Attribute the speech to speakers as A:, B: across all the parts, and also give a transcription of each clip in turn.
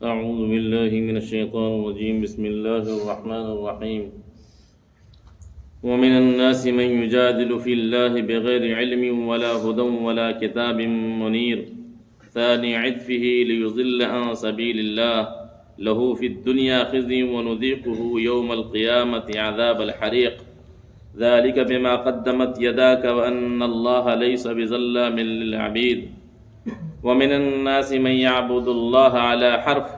A: أعوذ بالله من الشيطان الرجيم. بسم الله الرحمن الرحيم. ومن الناس من يجادل في الله بغير علم ولا هدى ولا كتاب منير ثاني عطفه ليضل عن سبيل الله له في الدنيا خزي ونذيقه يوم القيامة عذاب الحريق ذلك بما قدمت يداك وأن الله ليس بظلام للعبيد. ومن الناس من يعبد الله على حرف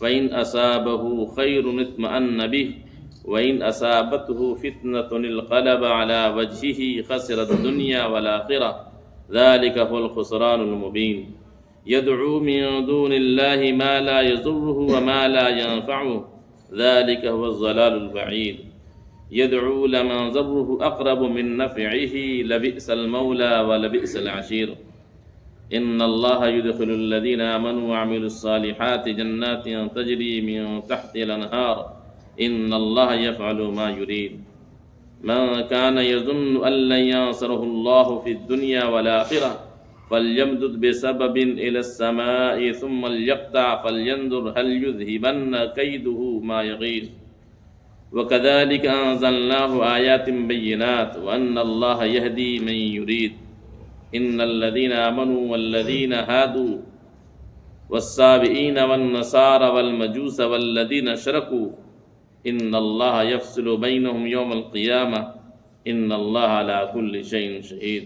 A: فإن أصابه خير اطمأن به وإن أصابته فتنة انقلب على وجهه خسر الدنيا والآخرة ذلك هو الخسران المبين. يدعو من دون الله ما لا يضره وما لا ينفعه ذلك هو الضلال البعيد. يدعو لمن ضره أقرب من نفعه لبئس المولى ولبئس العشير. إن الله يدخل الذين آمنوا وعملوا الصالحات جنات تجري من تحت الأنهار إن الله يفعل ما يريد. من كان يظن أن لن ينصره الله في الدنيا والآخرة فليمدد بسبب إلى السماء ثم ليقطع فلينظر هل يذهبن كيده ما يغيظ. وكذلك أنزلناه آيات بينات وأن الله يهدي من يريد. إن الذين آمنوا والذين هادوا والسابئين والنصارى والمجوس والذين أشركوا إن الله يفصل بينهم يوم القيامة إن الله على كل شيء شهيد.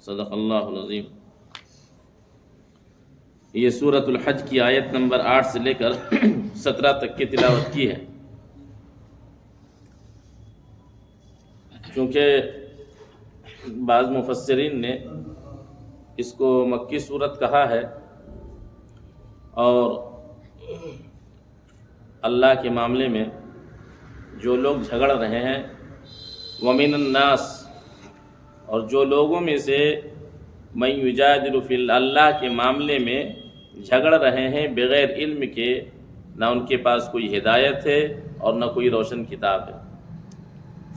A: صدق اللہ العظیم. یہ سورۃ الحج کی آیت نمبر 8 سے لے کر 17 تک کی تلاوت کی ہے. چونکہ بعض مفسرین نے اس کو مکی سورت کہا ہے اور اللہ کے معاملے میں جو لوگ جھگڑ رہے ہیں ومن الناس اور جو لوگوں میں سے من یجادل فی اللہ کے معاملے میں جھگڑ رہے ہیں بغیر علم کے، نہ ان کے پاس کوئی ہدایت ہے اور نہ کوئی روشن کتاب ہے.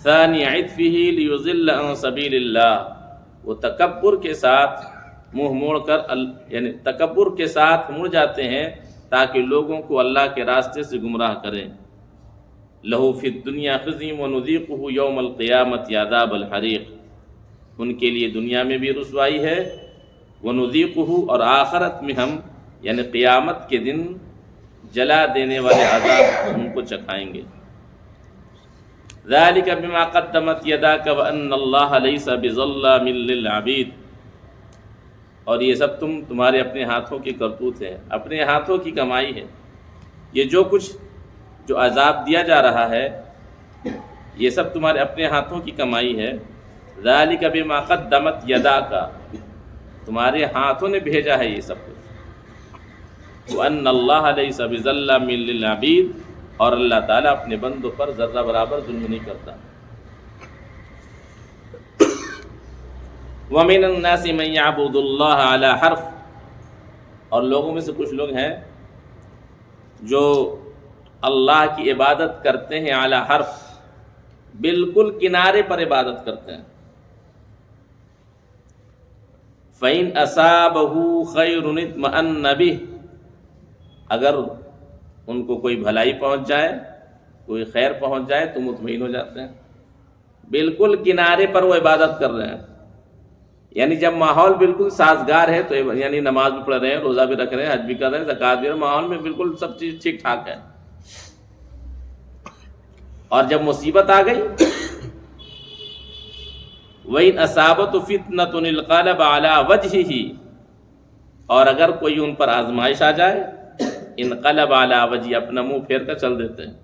A: ثانی عطفہ لیضل عن سبیل اللہ، وہ تکبر کے ساتھ منہ موڑ کر یعنی تکبر کے ساتھ مڑ جاتے ہیں تاکہ لوگوں کو اللہ کے راستے سے گمراہ کریں. لہو فی الدنیا خزی ونذیقہ یوم القیامت عذاب الحریق، ان کے لیے دنیا میں بھی رسوائی ہے، ونذیقہ اور آخرت میں ہم یعنی قیامت کے دن جلا دینے والے عذاب ان کو چکھائیں گے. ذالک بما قدمت یداک وان اللہ لیس بظلام للعبید، اور یہ سب تمہارے اپنے ہاتھوں کی کرتوت ہے، اپنے ہاتھوں کی کمائی ہے. یہ جو کچھ جو عذاب دیا جا رہا ہے یہ سب تمہارے اپنے ہاتھوں کی کمائی ہے. ذالک بما قدمت یداک، تمہارے ہاتھوں نے بھیجا ہے یہ سب کچھ. وان اللہ لیس بظلام للعبید، اور اللہ تعالیٰ اپنے بندوں پر ذرہ برابر ظلم نہیں کرتا. وَمِنَ النَّاسِ مَن يَعْبُدُ اللَّهَ عَلَى حَرْفٍ، اور لوگوں میں سے کچھ لوگ ہیں جو اللہ کی عبادت کرتے ہیں علی حرف، بالکل کنارے پر عبادت کرتے ہیں. فَإِنْ أَصَابَهُ خَيْرٌ اطْمَأَنَّ بِهِ، اگر ان کو کوئی بھلائی پہنچ جائے، کوئی خیر پہنچ جائے تو مطمئن ہو جاتے ہیں. بالکل کنارے پر وہ عبادت کر رہے ہیں، یعنی جب ماحول بالکل سازگار ہے تو یعنی نماز بھی پڑھ رہے ہیں، روزہ بھی رکھ رہے ہیں، حج بھی کر رہے ہیں، زکوٰۃ بھی، ماحول میں بالکل سب چیز ٹھیک ٹھاک ہے. اور جب مصیبت آ گئی وَإِنْ أَصَابَتْهُ فِتْنَةٌ انقلب عَلَى وَجْهِهِ، اور اگر کوئی ان پر آزمائش آ جائے انقلب علی وجہہ، اپنا منہ پھیر کر چل دیتے ہیں،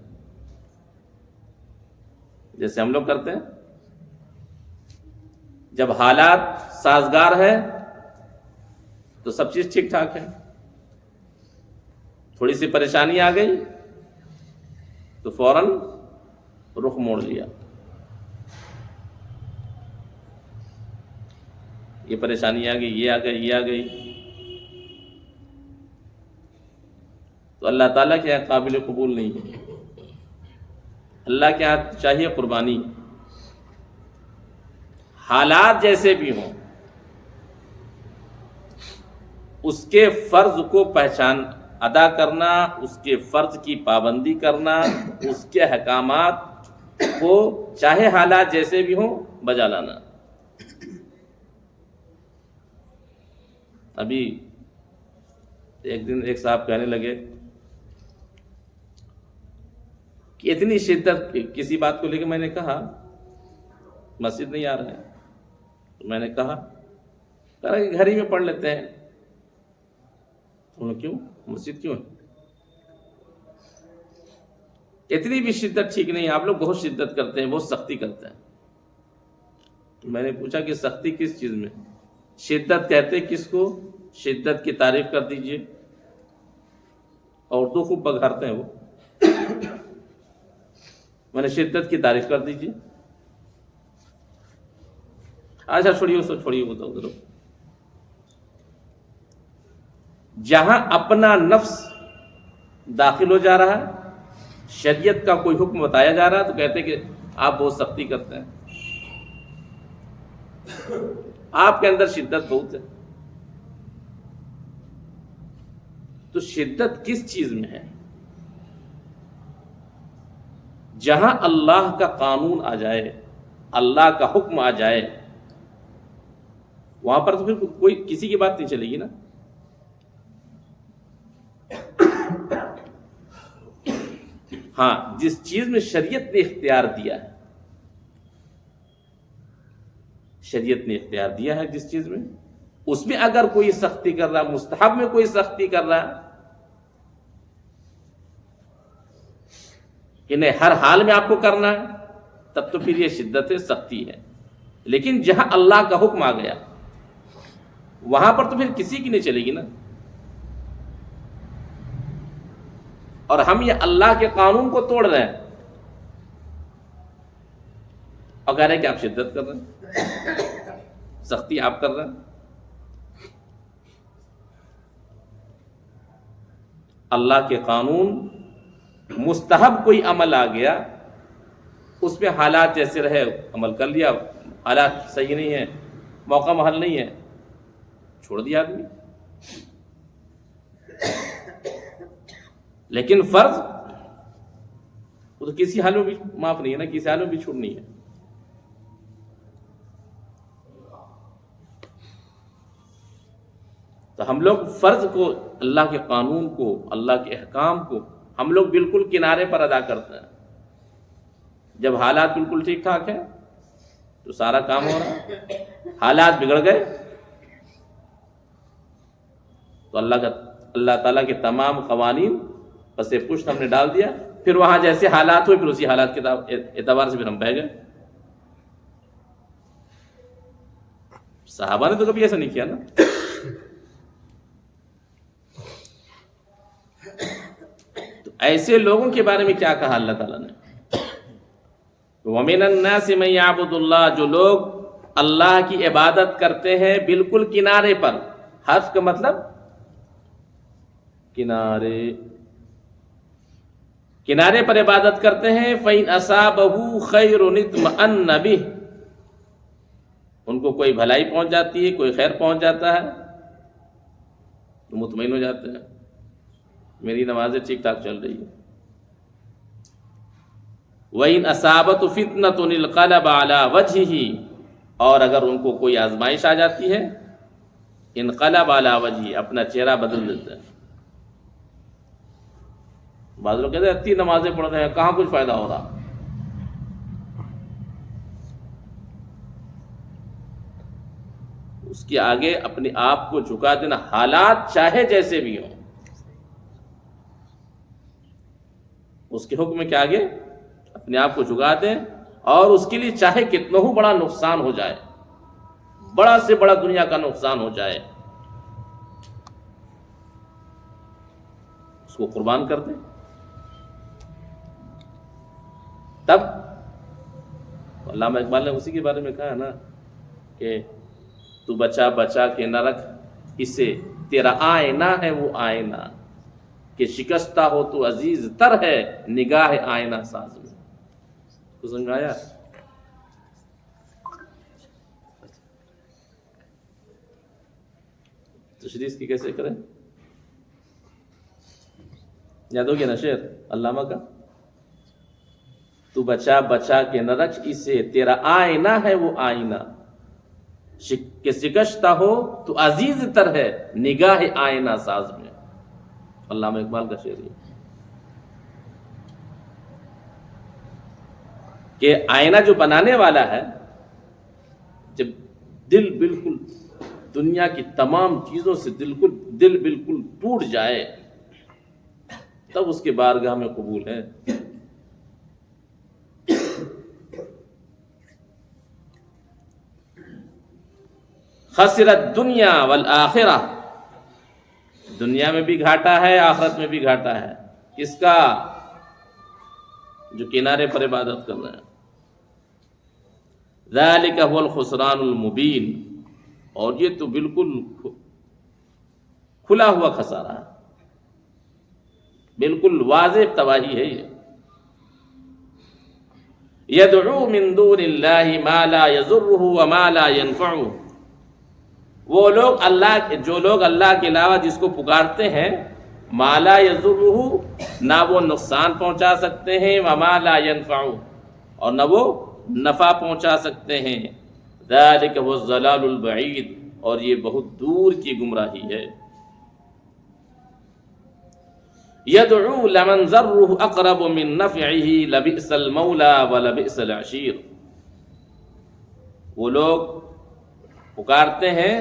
A: جیسے ہم لوگ کرتے ہیں. جب حالات سازگار ہے تو سب چیز ٹھیک ٹھاک ہے، تھوڑی سی پریشانی آ گئی تو فوراً رخ موڑ لیا. یہ پریشانی آ گئی، یہ آ گئی، یہ آ گئی، تو اللہ تعالیٰ کے یہاں قابل قبول نہیں ہے. اللہ کے یہاں چاہیے قربانی. حالات جیسے بھی ہوں اس کے فرض کو ادا کرنا، اس کے فرض کی پابندی کرنا، اس کے احکامات کو چاہے حالات جیسے بھی ہوں بجا لانا۔ ابھی ایک دن ایک صاحب کہنے لگے کہ اتنی شدت کسی بات کو لے کے، میں نے کہا مسجد نہیں آ رہے ہیں، تو میں نے کہا کہ گھر ہی میں پڑھ لیتے ہیں۔ کیوں مسجد کیوں ہے؟ اتنی بھی شدت ٹھیک نہیں ہے، آپ لوگ بہت شدت کرتے ہیں، بہت سختی کرتے ہیں۔ تو میں نے پوچھا کہ سختی کس چیز میں؟ شدت کہتے کس کو؟ شدت کی تعریف کر دیجئے۔ اور اردو خوب بگھارتے ہیں وہ۔ میں نے شدت کی تعریف کر دیجئے۔ اچھا چھوڑیے اس کو، چھوڑیے وہ تو ادھر۔ جہاں اپنا نفس داخل ہو جا رہا ہے، شریعت کا کوئی حکم بتایا جا رہا ہے، تو کہتے کہ آپ بہت سختی کرتے ہیں، آپ کے اندر شدت بہت ہے۔ تو شدت کس چیز میں ہے؟ جہاں اللہ کا قانون آ جائے، اللہ کا حکم آ جائے، وہاں پر تو پھر کوئی کسی کی بات نہیں چلے گی نا۔ ہاں، جس چیز میں شریعت نے اختیار دیا ہے، شریعت نے اختیار دیا ہے جس چیز میں، اس میں اگر کوئی سختی کر رہا، مستحب میں کوئی سختی کر رہا کہ نہیں ہر حال میں آپ کو کرنا ہے، تب تو پھر یہ شدت ہے، سختی ہے۔ لیکن جہاں اللہ کا حکم آ گیا، وہاں پر تو پھر کسی کی نہیں چلے گی نا۔ اور ہم یہ اللہ کے قانون کو توڑ رہے ہیں اور کہہ رہے ہیں کہ آپ شدت کر رہے ہیں، سختی آپ کر رہے ہیں۔ اللہ کے قانون، مستحب کوئی عمل آ گیا، اس میں حالات جیسے رہے عمل کر لیا، حالات صحیح نہیں ہے، موقع محل نہیں ہے، چھوڑ دیا آدمی۔ لیکن فرض وہ تو کسی حال میں بھی معاف نہیں ہے نا، کسی حال میں بھی چھوڑنی ہے۔ تو ہم لوگ فرض کو، اللہ کے قانون کو، اللہ کے احکام کو ہم لوگ بالکل کنارے پر ادا کرتے ہیں۔ جب حالات بالکل ٹھیک ٹھاک ہیں تو سارا کام ہو رہا ہے، حالات بگڑ گئے تو اللہ تعالیٰ کے تمام قوانین پس پشت ہم نے ڈال دیا، پھر وہاں جیسے حالات ہوئے پھر اسی حالات کے اعتبار سے پھر ہم بہہ گئے۔ صحابہ نے تو کبھی ایسا نہیں کیا نا۔ تو ایسے لوگوں کے بارے میں کیا کہا اللہ تعالیٰ نے؟ وَمِنَ النَّاسِ مَن يَعْبُدُ اللَّهَ، جو لوگ اللہ کی عبادت کرتے ہیں بالکل کنارے پر، حرف کا مطلب کنارے پر عبادت کرتے ہیں، فَإِنْ أَصَابَهُ خَيْرٌ اطْمَأَنَّ بِهِ، ان کو کوئی بھلائی پہنچ جاتی ہے، کوئی خیر پہنچ جاتا ہے تو مطمئن ہو جاتے ہیں، میری نمازیں ٹھیک ٹھاک چل رہی ہے۔ وَإِنْ أَصَابَتْهُ فِتْنَةٌ انقلب عَلَى وَجْهِهِ، اور اگر ان کو کوئی آزمائش آ جاتی ہے، انقلب علی وجہی، اپنا چہرہ بدل دیتے ہیں۔ بعض لوگ کہتے ہیں اتنی نمازیں پڑھ رہے ہیں، کہاں کچھ فائدہ ہو رہا؟ اس کے آگے اپنے آپ کو جھکا دینا، حالات چاہے جیسے بھی ہوں، اس کے حکم کے آگے اپنے آپ کو جھکا دیں، اور اس کے لیے چاہے کتنا ہی بڑا نقصان ہو جائے، بڑا سے بڑا دنیا کا نقصان ہو جائے، اس کو قربان کر دیں۔ تب علامہ اقبال نے اسی کے بارے میں کہا نا کہ تو بچا بچا کے نہ رکھ اسے، تیرا آئینہ ہے وہ آئینہ، کہ شکستہ ہو تو عزیز تر ہے نگاہ آئینہ ساز میں۔ تو سمجھ میں آیا؟ تشریح کی کیسے کریں؟ یاد ہو گیا نا شعر علامہ کا، تو بچا بچا کے نہ رکھ اسے، تیرا آئینہ ہے وہ آئینہ، کہ شکستہ ہو تو عزیز تر ہے نگاہ آئینہ ساز میں۔ علامہ اقبال کا شعر ہے کہ آئینہ جو بنانے والا ہے، جب دل بالکل دنیا کی تمام چیزوں سے دل بالکل ٹوٹ جائے تب اس کے بارگاہ میں قبول ہے۔ خسرت دنیا والآخرہ، دنیا میں بھی گھاٹا ہے آخرت میں بھی گھاٹا ہے، کس کا؟ جو کنارے پر عبادت کر رہے ہیں۔ ذالک هو الخسران المبین، اور یہ تو بالکل کھلا ہوا خسارہ ہے، بالکل واضح تباہی ہے یہ۔ یدعو من دون اللہ ما لا یضرہ وما لا ینفعہ، وہ لوگ جو لوگ اللہ کے علاوہ جس کو پکارتے ہیں، ما لا یضرہ، نہ وہ نقصان پہنچا سکتے ہیں، وما لا ینفعہ، اور نہ وہ نفع پہنچا سکتے ہیں۔ ذالک هو الضلال البعید، اور یہ بہت دور کی گمراہی ہے۔ یدعو لمن ضرہ اقرب من نفعہ لبئس المولا ولبئس العشیر، وہ لوگ پکارتے ہیں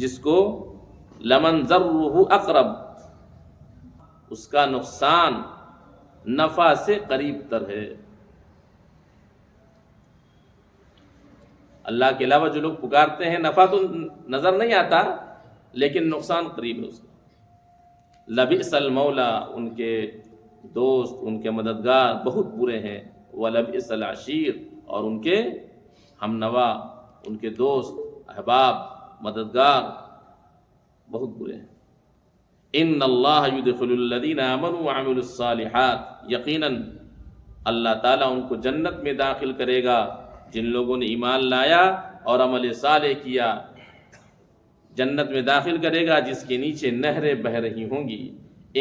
A: جس کو لمن ضرہ اقرب، اس کا نقصان نفع سے قریب تر ہے۔ اللہ کے علاوہ جو لوگ پکارتے ہیں، نفع تو نظر نہیں آتا لیکن نقصان قریب ہے اس کا۔ لبئس المولا، ان کے دوست ان کے مددگار بہت برے ہیں، ولبئس العشیر، اور ان کے ہم نوا، ان کے دوست احباب مددگار بہت برے ہیں۔ ان اللہ یدخل الذین آمنوا وعملوا الصالحات، یقیناً اللہ تعالیٰ ان کو جنت میں داخل کرے گا جن لوگوں نے ایمان لایا اور عمل صالح کیا، جنت میں داخل کرے گا جس کے نیچے نہریں بہہ رہی ہوں گی۔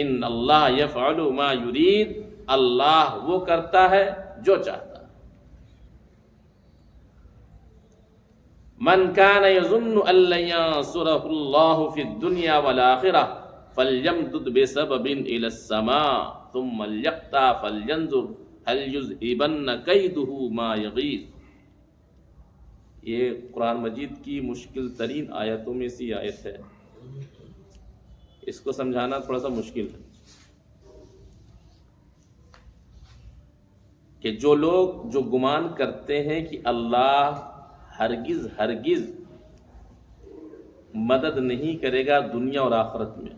A: ان اللہ یفعل ما یرید، اللہ وہ کرتا ہے جو چاہتا ہے۔ من کان یظن ان لن ینصرہ اللہ فی الدنیا والآخرہ فلیمدد بسبب الی السماء ثم لیقطع فلینظر هل یذہبن کیدہ ما یغیظ۔ یہ قرآن مجید کی مشکل ترین آیتوں میں سے آیت ہے، اس کو سمجھانا تھوڑا سا مشکل ہے کہ جو لوگ جو گمان کرتے ہیں کہ اللہ ہرگز مدد نہیں کرے گا دنیا اور آخرت میں،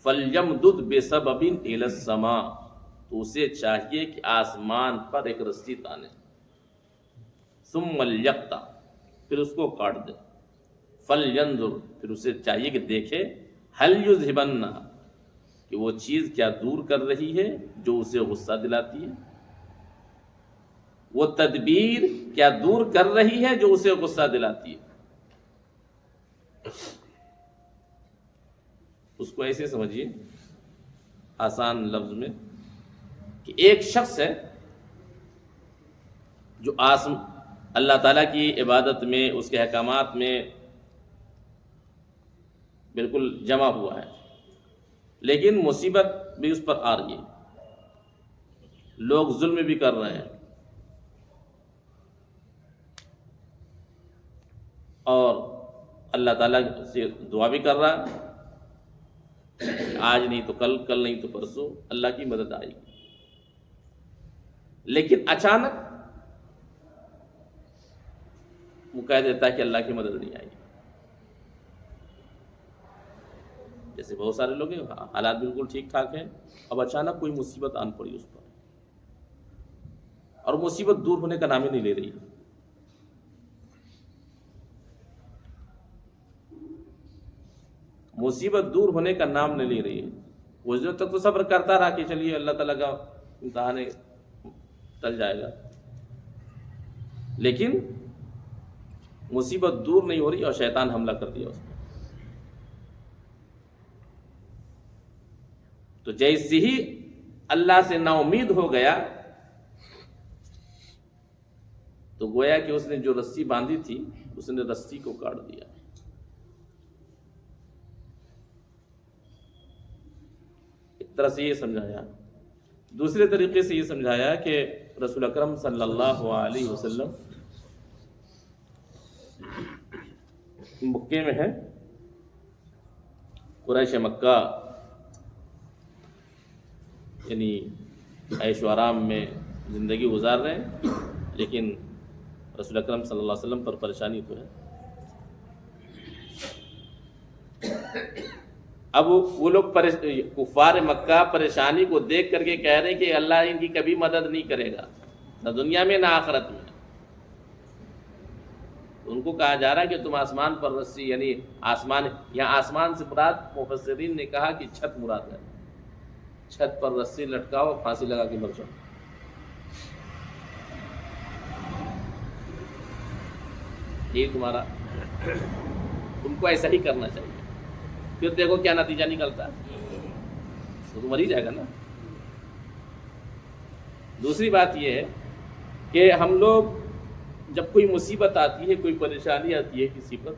A: فَلْيَمْدُدْ بِسَبَبٍ إِلَى السَّمَاء، تو اسے چاہیے کہ آسمان پر ایک رسی تانے، ثُمَّ لْيَقْطَعْ، پھر اس کو کاٹ دے، فَلْيَنْظُرْ، پھر اسے چاہیے کہ دیکھے، هَلْ يُذْهِبَنَّ، کہ وہ چیز کیا دور کر رہی ہے جو اسے غصہ دلاتی ہے، وہ تدبیر کیا دور کر رہی ہے جو اسے غصہ دلاتی ہے۔ اس کو ایسے سمجھیے آسان لفظ میں کہ ایک شخص ہے جو اللہ تعالیٰ کی عبادت میں، اس کے احکامات میں بالکل جمع ہوا ہے، لیکن مصیبت بھی اس پر آ رہی ہے، لوگ ظلم بھی کر رہے ہیں اور اللہ تعالیٰ سے دعا بھی کر رہا ہے، آج نہیں تو کل، کل نہیں تو پرسوں اللہ کی مدد آئے گی، لیکن اچانک وہ کہہ دیتا ہے کہ اللہ کی مدد نہیں آئے گی۔ جیسے بہت سارے لوگ ہیں، حالات بالکل ٹھیک ٹھاک ہیں، اب اچانک کوئی مصیبت آن پڑی اس پر، اور مصیبت دور ہونے کا نام ہی نہیں لے رہی۔ مصیبت دور ہونے کا نام نہیں لے رہی ہے، وہ جو تک تو صبر کرتا رہا کہ چلیے اللہ تعالیٰ کا امتحان ہے، ٹل جائے گا، لیکن مصیبت دور نہیں ہو رہی اور شیطان حملہ کر دیا اس پر۔ تو جیسے ہی اللہ سے نا امید ہو گیا تو گویا کہ اس نے جو رسی باندھی تھی اس نے رسی کو کاٹ دیا. ایک طرح سے یہ سمجھایا. دوسرے طریقے سے یہ سمجھایا کہ رسول اکرم صلی اللہ علیہ وسلم مکے میں ہیں، قریش مکہ یعنی عیش و آرام میں زندگی گزار رہے ہیں، لیکن رسول اکرم صلی اللہ علیہ وسلم پر پریشانی تو ہے. اب وہ لوگ کفار مکہ پریشانی کو دیکھ کر کے کہہ رہے ہیں کہ اللہ ان کی کبھی مدد نہیں کرے گا، نہ دنیا میں نہ آخرت میں. ان کو کہا جا رہا ہے کہ تم آسمان پر رسی، یعنی آسمان، یہاں آسمان سے مراد مفسرین نے کہا کہ چھت مراد ہے، چھت پر رسی لٹکاؤ، پھانسی لگا کے مر جاؤ. یہ تمہارا، تم کو ایسا ہی کرنا چاہیے. پھر دیکھو کیا نتیجہ نکلتا ہے، تو مر ہی جائے گا نا. دوسری بات یہ ہے کہ ہم لوگ جب کوئی مصیبت آتی ہے، کوئی پریشانی آتی ہے کسی پر،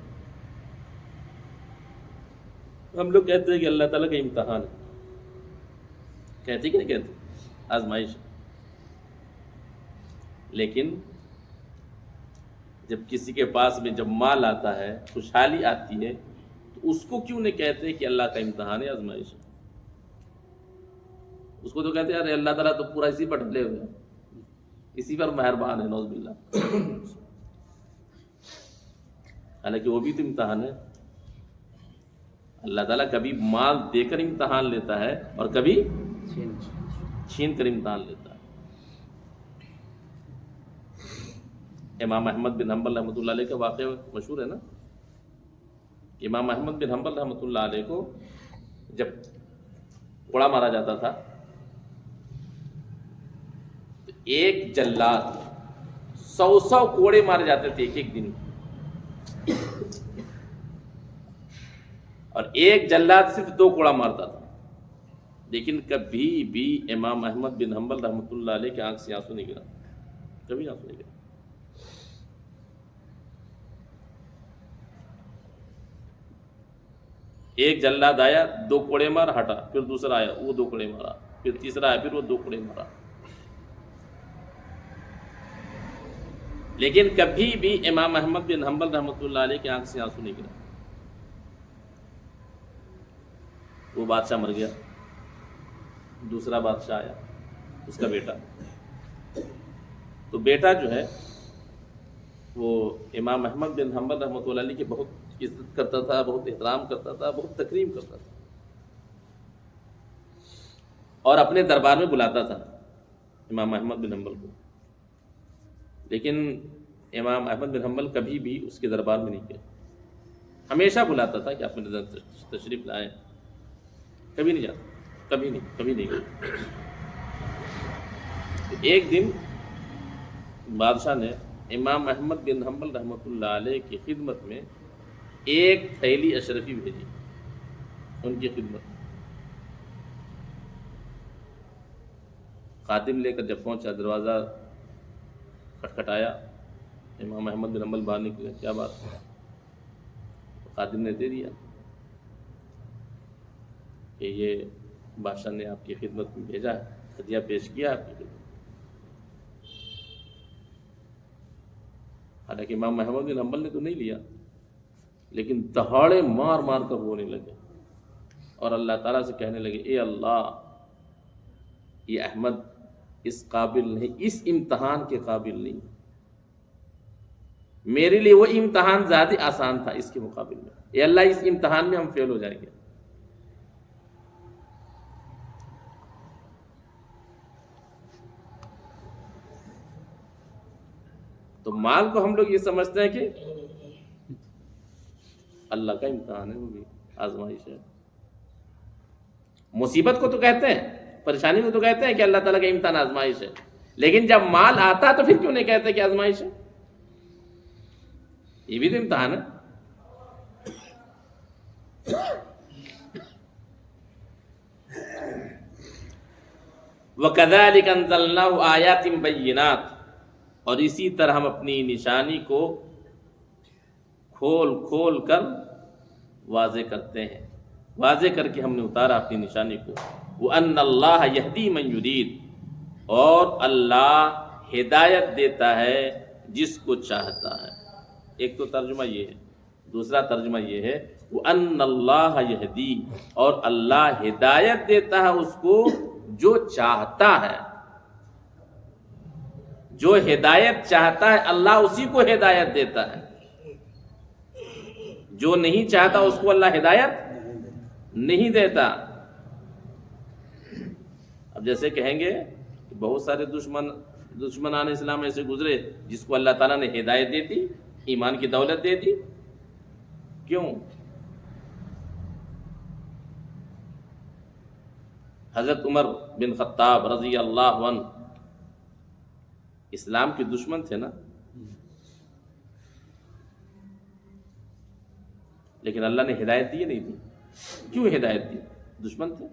A: ہم لوگ کہتے ہیں کہ اللہ تعالیٰ کا امتحان ہے. کہتے کہ نہیں کہتے؟ آزمائش. لیکن جب کسی کے پاس میں جب مال آتا ہے، خوشحالی آتی ہے، تو اس کو کیوں نہیں کہتے کہ اللہ کا امتحان ہے، آزمائش ہے؟ اس کو تو کہتے ہیں ارے اللہ تعالیٰ تو پورا اسی پر ڈلے ہوئے ہیں، اسی پر مہربان ہے، نعوذ باللہ. حالانکہ وہ بھی تو امتحان ہے. اللہ تعالیٰ کبھی مال دے کر امتحان لیتا ہے اور کبھی چھین کر امتحان لیتا ہے. امام احمد بن حنبل رحمۃ اللہ علیہ کا واقعہ مشہور ہے نا. امام احمد بن حنبل رحمۃ اللہ علیہ کو جب کوڑا مارا جاتا تھا تو ایک جلاد 100 کوڑے مارے جاتے تھے ایک دن، اور ایک جلاد صرف 2 کوڑا مارتا تھا. لیکن کبھی بھی امام احمد بن حنبل رحمۃ اللہ علیہ کے آنکھ سے آنسو نہیں گرا، کبھی آنسو نہیں گرا. ایک جلاد آیا، 2 کوڑے مار، ہٹا، پھر دوسرا آیا، وہ 2 کوڑے مارا، پھر تیسرا آیا، پھر وہ 2 کوڑے مارا. لیکن کبھی بھی امام احمد بن حنبل رحمۃ اللہ علیہ کے آنکھ سے آنسو نہیں گرا. وہ بادشاہ مر گیا، دوسرا بادشاہ آیا، اس کا بیٹا. تو بیٹا جو ہے وہ امام احمد بن حنبل رحمۃ اللہ علیہ کی بہت عزت کرتا تھا، بہت احترام کرتا تھا، بہت تکریم کرتا تھا، اور اپنے دربار میں بلاتا تھا امام احمد بن حنبل کو. لیکن امام احمد بن حنبل کبھی بھی اس کے دربار میں نہیں گئے. ہمیشہ بلاتا تھا کہ آپ میرے تشریف لائیں، کبھی نہیں جاتا، کبھی نہیں گئے. ایک دن بادشاہ نے امام احمد بن حنبل رحمۃ اللہ علیہ کی خدمت میں ایک تھیلی اشرفی بھیجی، ان کی خدمت. خادم لے کر جب پہنچا، دروازہ کھٹکھٹایا، امام احمد بن حنبل باہر نکلے، کیا بات ہے؟ خادم نے دے دیا کہ یہ بادشاہ نے آپ کی خدمت میں بھیجا ہے، ہدیہ پیش کیا آپ کی خدمت. حالانکہ امام احمد بن حنبل نے تو نہیں لیا، لیکن دہاڑے مار مار کر رونے لگے اور اللہ تعالیٰ سے کہنے لگے، اے اللہ، یہ احمد اس قابل نہیں، اس امتحان کے قابل نہیں. میرے لیے وہ امتحان زیادہ آسان تھا اس کے مقابل میں. اے اللہ، اس امتحان میں ہم فیل ہو جائیں گے. تو مال کو ہم لوگ یہ سمجھتے ہیں کہ اللہ کا امتحان ہے، وہ بھی آزمائش ہے. مصیبت کو تو کہتے ہیں، پریشانی کو تو کہتے ہیں کہ اللہ تعالیٰ کا امتحان آزمائش ہے. لیکن جب مال آتا تو پھر کیوں نہیں کہتے کہ آزمائش ہے؟ یہ بھی تو امتحان ہے. وَكَذَلِكَ أَنزَلْنَاهُ آيَاتٍ بَيِّنَاتٍ، اور اسی طرح ہم اپنی نشانی کو کھول کھول کر واضح کرتے ہیں، واضح کر کے ہم نے اتارا اپنی نشانی کو۔ وَأَنَّ اللَّهَ يَهْدِي مَن يُرِيدُ، اور اللہ ہدایت دیتا ہے جس کو چاہتا ہے۔ ایک تو ترجمہ یہ ہے، دوسرا ترجمہ یہ ہے وَأَنَّ اللَّهَ يَهْدِي، اور اللہ ہدایت دیتا ہے اس کو جو چاہتا ہے۔ جو ہدایت چاہتا ہے اللہ اسی کو ہدایت دیتا ہے، جو نہیں چاہتا اس کو اللہ ہدایت نہیں دیتا۔ اب جیسے کہیں گے کہ بہت سارے دشمنان اسلام ایسے گزرے جس کو اللہ تعالیٰ نے ہدایت دے دی، ایمان کی دولت دے دی، کیوں؟ حضرت عمر بن خطاب رضی اللہ عنہ اسلام کے دشمن تھے نا، لیکن اللہ نے ہدایت دی نہیں دی۔ کیوں ہدایت دی؟ دشمن تھے۔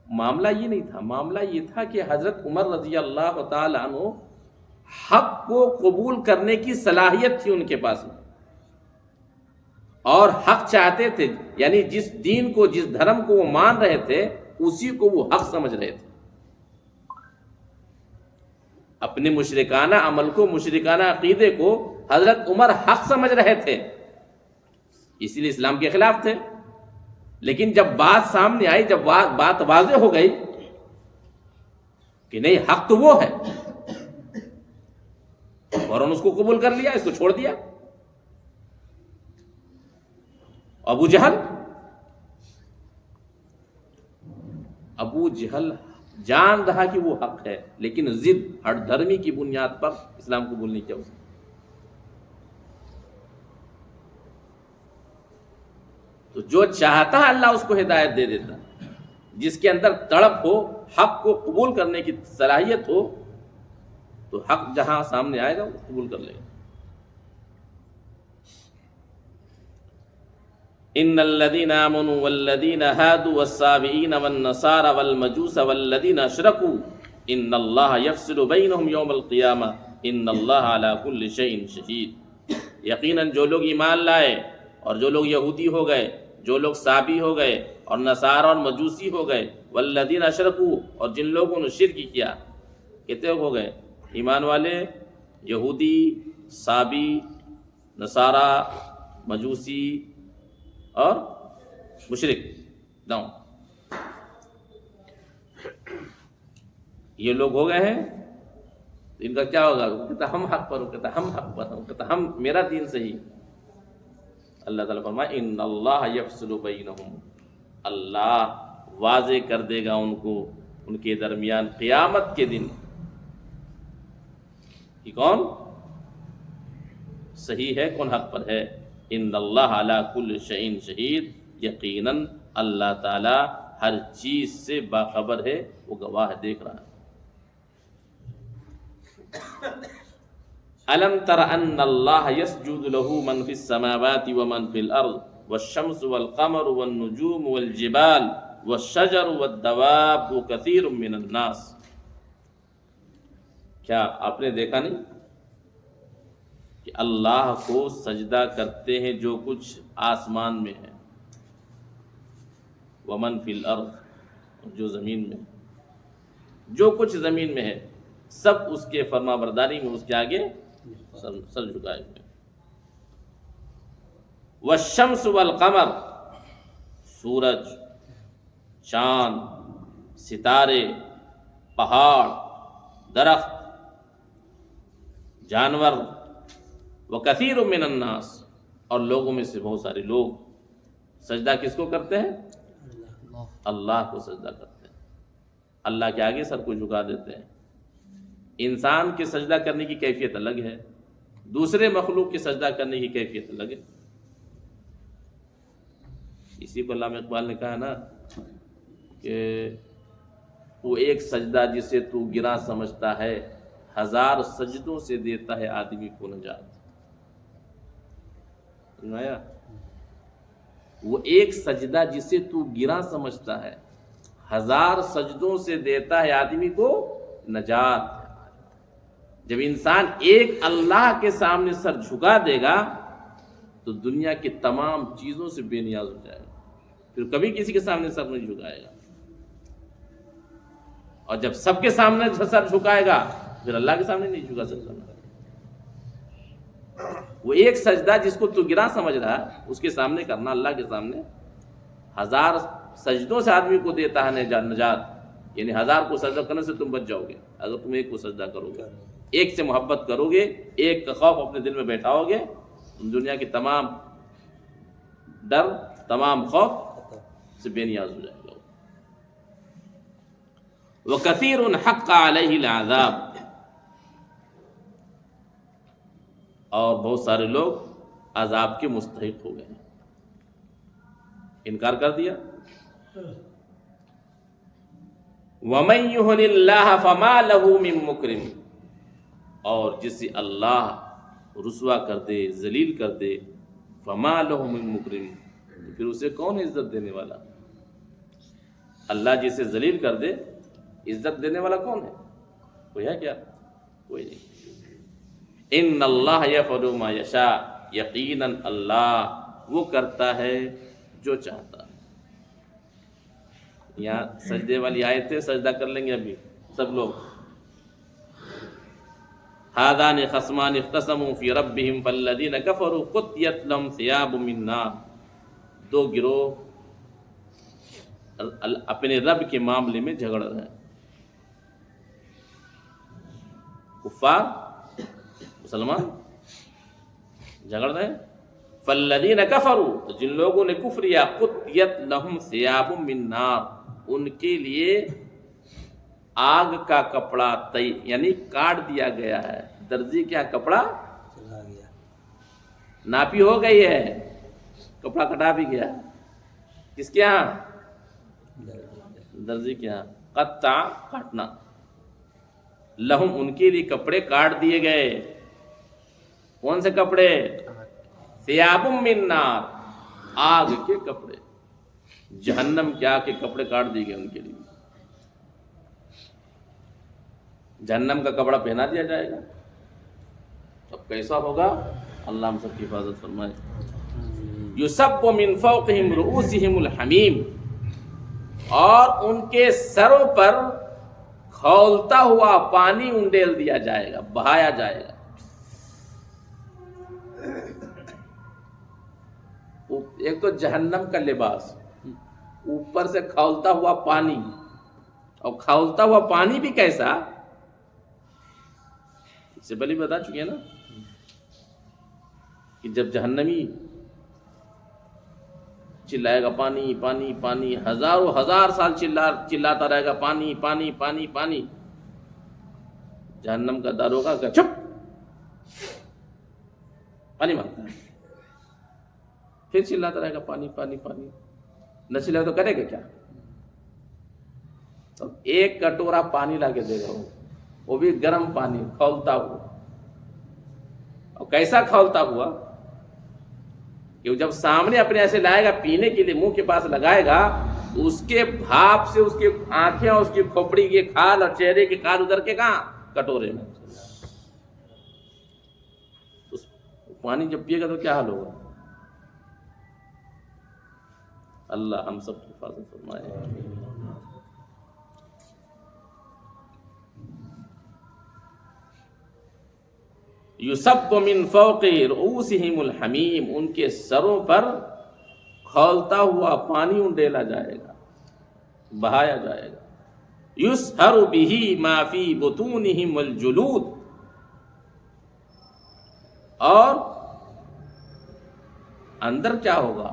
A: معاملہ یہ نہیں تھا، معاملہ یہ تھا کہ حضرت عمر رضی اللہ تعالی عنہ حق کو قبول کرنے کی صلاحیت تھی ان کے پاس میں، اور حق چاہتے تھے، یعنی جس دین کو، جس دھرم کو وہ مان رہے تھے اسی کو وہ حق سمجھ رہے تھے۔ اپنے مشرکانہ عمل کو، مشرکانہ عقیدے کو حضرت عمر حق سمجھ رہے تھے، اسی لیے اسلام کے خلاف تھے۔ لیکن جب بات سامنے آئی، جب بات واضح ہو گئی کہ نہیں حق تو وہ ہے، فوراً اس کو قبول کر لیا، اس کو چھوڑ دیا۔ ابو جہل جان رہا کہ وہ حق ہے، لیکن ضد، ہٹ دھرمی کی بنیاد پر اسلام قبول نہیں کیا اس نے۔ تو جو چاہتا ہے اللہ اس کو ہدایت دے دیتا، جس کے اندر تڑپ ہو، حق کو قبول کرنے کی صلاحیت ہو، تو حق جہاں سامنے آئے گا وہ قبول کر لے گا۔ ان الذين امنوا والذين هادوا والصابئين والنصارى والمجوس والذين اشركوا ان الله يفصل بينهم يوم القيامه ان الله على كل شيء شهيد۔ یقیناً جو لوگ ایمان لائے اور جو لوگ یہودی ہو گئے، جو لوگ صابی ہو گئے اور نصارہ اور مجوسی ہو گئے، والذین اشرکوا، اور جن لوگوں نے شرک کیا، کتنے ہو گئے؟ ایمان والے، یہودی، صابی، نصارہ، مجوسی اور مشرک، نو، یہ لوگ ہو گئے ہیں۔ ان کا کیا ہوگا؟ وہ کہتا ہم حق پر، وہ کہتا ہم حق پر، وہ کہتا ہم، میرا دین صحیح۔ اللہ تعالیٰ فرمائے ان اللہ یفصل بینہم، اللہ واضح کر دے گا ان کو، ان کے درمیان قیامت کے دن کہ کون صحیح ہے، کون حق پر ہے۔ ان اللہ علی کل شیء شہید، یقیناً اللہ تعالیٰ ہر چیز سے باخبر ہے، وہ گواہ دیکھ رہا ہے۔ الم تر ان اللہ یسجد له من فی السماوات ومن فی الارض والشمس والقمر والنجوم والجبال والشجر والدواب وکثیر من الناس۔ کیا آپ نے دیکھا نہیں کہ اللہ کو سجدہ کرتے ہیں جو کچھ آسمان میں ہے، ومن فی الارض، جو زمین میں، جو کچھ زمین میں ہے، سب اس کے فرما برداری میں، اس کے آگے سر جھکائے ہوئے۔ والشمس والقمر، سورج، چاند، ستارے، پہاڑ، درخت، جانور، وکثیر من الناس، اور لوگوں میں سے بہت سارے لوگ سجدہ کس کو کرتے ہیں؟ اللہ کو سجدہ کرتے ہیں، اللہ کے آگے سر کو جھکا دیتے ہیں۔ انسان کے سجدہ کرنے کی کیفیت الگ ہے، دوسرے مخلوق کے سجدہ کرنے کی کیفیت الگ ہے۔ اسی کو علامہ اقبال نے کہا نا کہ وہ ایک سجدہ جسے تو گراں سمجھتا ہے، ہزار سجدوں سے دیتا ہے آدمی کو نجات۔ سنایا؟ وہ ایک سجدہ جسے تو گراں سمجھتا ہے، 1000 سجدوں سے دیتا ہے آدمی کو نجات۔ جب انسان ایک اللہ کے سامنے سر جھکا دے گا تو دنیا کی تمام چیزوں سے بے نیاز ہو جائے گا، پھر کبھی کسی کے سامنے سر نہیں جھکائے گا۔ اور جب سب کے سامنے سر جھکائے گا پھر اللہ کے سامنے نہیں جھکا سکتا۔ وہ ایک سجدہ جس کو تو گراں سمجھ رہا ہے اس کے سامنے کرنا، اللہ کے سامنے 1000 سجدوں سے آدمی کو دیتا ہے نجات، یعنی 1000 کو سجدہ کرنے سے تم بچ جاؤ گے اگر تم ایک کو سجدہ کرو گے، ایک سے محبت کرو گے، ایک کا خوف اپنے دل میں بیٹھاؤ گے، دنیا کی تمام ڈر، تمام خوف سے بے نیاز ہو جائے گا۔ وَكَثِيرٌ حَقَّ عَلَيْهِ الْعَذَابُ، اور بہت سارے لوگ عذاب کے مستحق ہو گئے، انکار کر دیا۔ وَمَن يُهِنِ اللَّهَ فَمَا لَهُ مِن مُكْرِمٍ، اور جسے اللہ رسوا کر دے، ذلیل کر دے، فَمَا لَهُ مِن مُكْرِمٍ، تو پھر اسے کون عزت دینے والا؟ اللہ جسے ذلیل کر دے عزت دینے والا کون ہے؟ کوئی ہے کیا؟ کوئی نہیں۔ ان اللہ یفعل ما یشاء، یقیناً اللہ وہ کرتا ہے جو چاہتا ہے۔ یہاں سجدے والی آیت ہے، سجدہ کر لیں گے ابھی سب لوگ۔ ہذان خصمان اختصموا فی ربہم فالذین کفروا قطعت لهم ثیاب من نار، دو گروہ اپنے رب کے معاملے میں جھگڑ رہے ہیں، کفار مسلمان جھگڑ رہے ہیں۔ فالذین کفروا، تو جن لوگوں نے کفر کیا، قطعت لهم ثیاب من نار، ان کے لیے آگ کا کپڑا یعنی کاٹ دیا گیا ہے۔ درزی کیا کپڑا ناپی ہو گئی ہے، کپڑا کٹا بھی گیا۔ کس کے یہاں؟ درزی کے یہاں۔ قطع کاٹنا، لہم ان کے لیے کپڑے کاٹ دیے گئے۔ کون سے کپڑے؟ ثیاب من نار، آگ کے کپڑے، جہنم کے آگ کے کپڑے کاٹ دیے گئے ان کے لیے۔ جہنم کا کپڑا پہنا دیا جائے گا، اب کیسا ہوگا؟ اللہ ہم سب کی حفاظت فرمائے۔ یصب من فوقہم رؤوسہم الحمیم، اور ان کے سروں پر کھولتا ہوا پانی انڈیل دیا جائے گا، بہایا جائے گا۔ ایک تو جہنم کا لباس، اوپر سے کھولتا ہوا پانی، اور کھولتا ہوا پانی بھی کیسا؟ اس سے پہلے بتا چکے ہیں نا کہ جب جہنمی چلائے گا پانی پانی پانی، ہزاروں ہزار سال چلاتا رہے گا پانی پانی پانی پانی، جہنم کا داروغہ کا چپ پانی مانگتا ہے، پھر چلاتا رہے گا پانی پانی پانی، نہ چلے تو کرے گا کیا؟ تو ایک کٹورا پانی لا کے دے گا، وہ بھی گرم پانی کھولتا ہوا۔ اور کیسا کھولتا ہوا کہ جب سامنے اپنے ایسے لائے گا پینے کے لیے، منہ کے پاس لگائے گا، تو اس کے بھاپ سے اس کی آنکھیں اور اس کی کھوپڑی کی کھال اور چہرے کی کھال ادھر کے کہاں؟ کٹورے میں۔ پانی جب پیے گا تو کیا حال ہوگا؟ اللہ ہم سب کی حفاظت فرمائے۔ یصب من فوق رؤوسہم الحمیم، ان کے سروں پر کھولتا ہوا پانی انڈیلا جائے گا، بہایا جائے گا۔ یصہر بہ ما فی بطونہم الجلود، اور اندر کیا ہوگا؟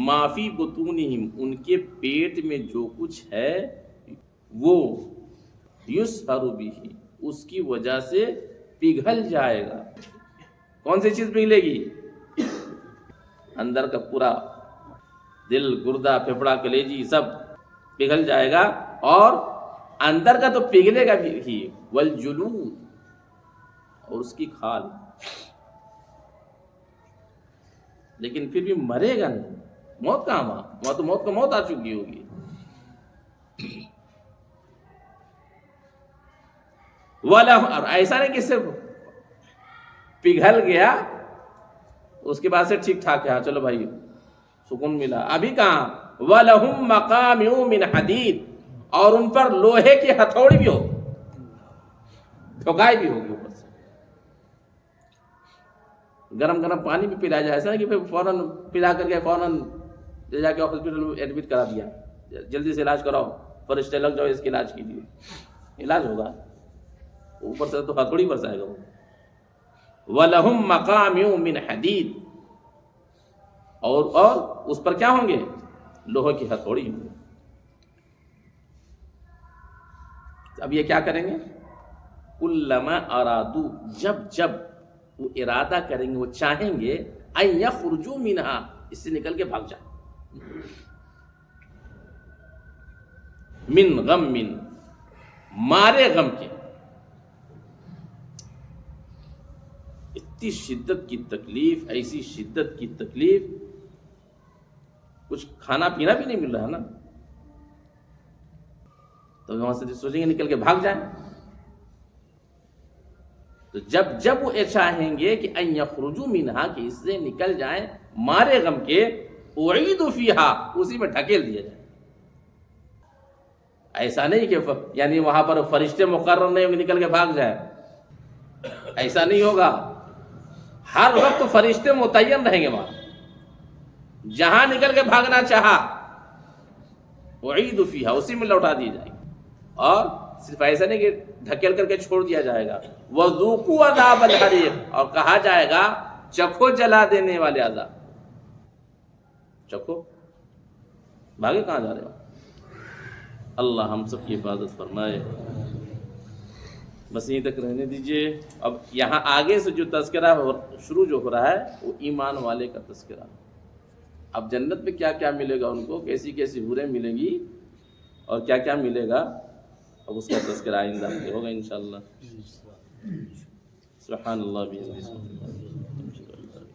A: ما فی بطونہم، ان کے پیٹ میں جو کچھ ہے وہ یصہر بہ، اس کی وجہ سے پگھل جائے گا۔ کون سی چیز پگھلے گی؟ اندر کا پورا دل، گردہ، پھیپھڑا، کلیجی سب پگھل جائے گا، اور اندر کا تو پگھلے گا بھی، والجلود، اور اس کی کھال، لیکن پھر بھی مرے گا نہیں۔ موت کہاں وہاں، وہاں تو موت کو موت آ چکی ہوگی. اور ایسا نہیں کہ صرف پگھل گیا اس کے بعد سے ٹھیک ٹھاک ہے، ہاں چلو بھائی سکون ملا. ابھی کہاں وَلَهُمْ مَقَامِعُ مِنْ حَدِيدٍ، اور ان پر لوہے کی ہتھوڑی بھی ہوگی، ٹھوکائی بھی ہوگی اوپر سے. گرم گرم پانی بھی پلایا جائے، ایسا نہیں کہ فوراً پلا کر کے فوراً جا کے ہاسپٹل میں ایڈمٹ کرا دیا، جلدی سے علاج کراؤ، فرشتے لگ جاؤ اس کے علاج کیجیے. علاج ہوگا، اوپر سے تو ہتھوڑی برسائے گا وہ. وَلَهُمْ مَقَامِعُ مِنْ حَدِيدٍ، اور اس پر کیا ہوں گے؟ لوہے کی ہتھوڑی ہوں گے. اب یہ کیا کریں گے؟ کُلَّمَا أَرَادُوا، جب جب وہ ارادہ کریں گے، وہ چاہیں گے أَن يَخْرُجُوا مِنْهَا، اس سے نکل کے بھاگ جائیں. من غم، مارے غم کے. اتنی شدت کی تکلیف، ایسی شدت کی تکلیف، کچھ کھانا پینا بھی نہیں مل رہا ہے نا، تو وہاں سے سوچیں گے نکل کے بھاگ جائیں. تو جب جب وہ چاہیں گے کہ ان یخرجوا منہا، کہ اس سے نکل جائیں مارے غم کے، اعیدوا فیہا، اسی میں ڈھکیل دیا جائے. ایسا نہیں کہ یعنی وہاں پر فرشتے مقرر نہیں ہوں گے نکل کے بھاگ جائے، ایسا نہیں ہوگا. ہر وقت فرشتے متعین رہیں گے وہاں، جہاں نکل کے بھاگنا چاہا اعیدوا فیہا، اسی میں لوٹا دی جائے گی. اور صرف ایسا نہیں کہ ڈھکیل کر کے چھوڑ دیا جائے گا. وَذُوقُوا عَذَابَ الْحَرِيقِ، اور کہا جائے گا چکھو جلا دینے والے عذاب. چکھو، بھاگے کہاں جا رہے ہو؟ اللہ ہم سب کی حفاظت فرمائے. بس یہیں تک رہنے دیجئے. اب یہاں آگے سے جو تذکرہ شروع جو ہو رہا ہے وہ ایمان والے کا تذکرہ. اب جنت میں کیا کیا ملے گا ان کو، کیسی کیسی حوریں ملیں گی اور کیا کیا ملے گا، اب اس کا تذکرہ آئندہ ہوگا انشاءاللہ. سبحان اللہ بحمدہ.